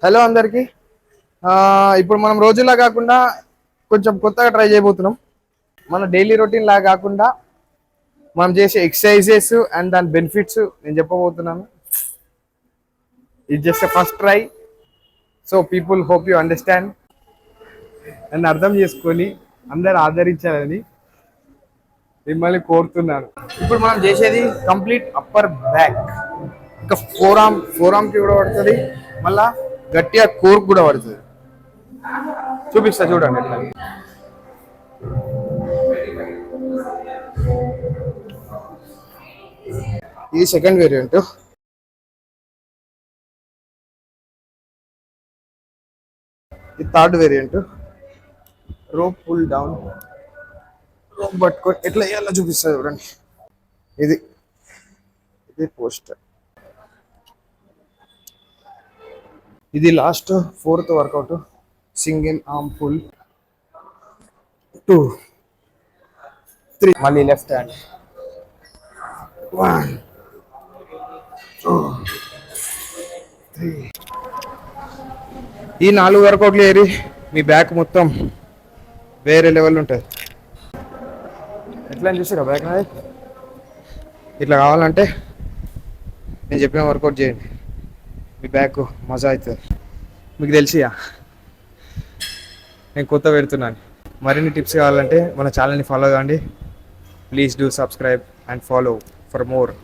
Hello అందరికి. ఇప్పుడు మనం రోజులా కాకుండా కొంచెం కొత్తగా ట్రై చేయబోతున్నాం. మన డైలీ రొటీన్ లా కాకుండా మనం చేసే ఎక్సర్సైజెస్ అండ్ దాని బెనిఫిట్స్ నేను చెప్పబోతున్నాను. ఇది just first try, so people hope you understand. నన్ను అర్థం చేసుకొని అందరు ఆదరించాలని మిమ్మల్ని కోరుతున్నాను. ఇప్పుడు మనం చేసేది కంప్లీట్ అప్పర్ బ్యాక్, ఇంకా ఫోర్ ఆర్మ్ కి కూడా పడుతుంది, మళ్ళా గట్టిగా కోర్ కూడా పడుతుంది. చూపిస్తా చూడండి ఎట్లా. ఇది సెకండ్ వేరియంట్. ఇది third variant. Rope pull down, rope పట్టుకొని ఎట్లా వేయాలో చూపిస్తా చూడండి. ఇది ఇది పోస్టర్. ఇది last fourth workout. Single arm pull, 2 3, మళ్ళీ లెఫ్ట్ హ్యాండ్, 1 2 3. ఈ 4 వర్కౌట్లు ఏరి మీ బ్యాక్ మొత్తం వేరే లెవెల్ ఉంటుంది. ఎట్లా అని చూసారా బ్యాక్ నాది? ఇట్లా కావాలంటే నేను చెప్పిన వర్కౌట్ చేయండి, మీ బ్యాక్ మజా అవుతుంది. మీకు తెలిసియా నేను కొత్త పెడుతున్నాను. మరిన్ని టిప్స్ కావాలంటే మన ఛానల్ని ఫాలో కావండి. Please do subscribe and follow for more.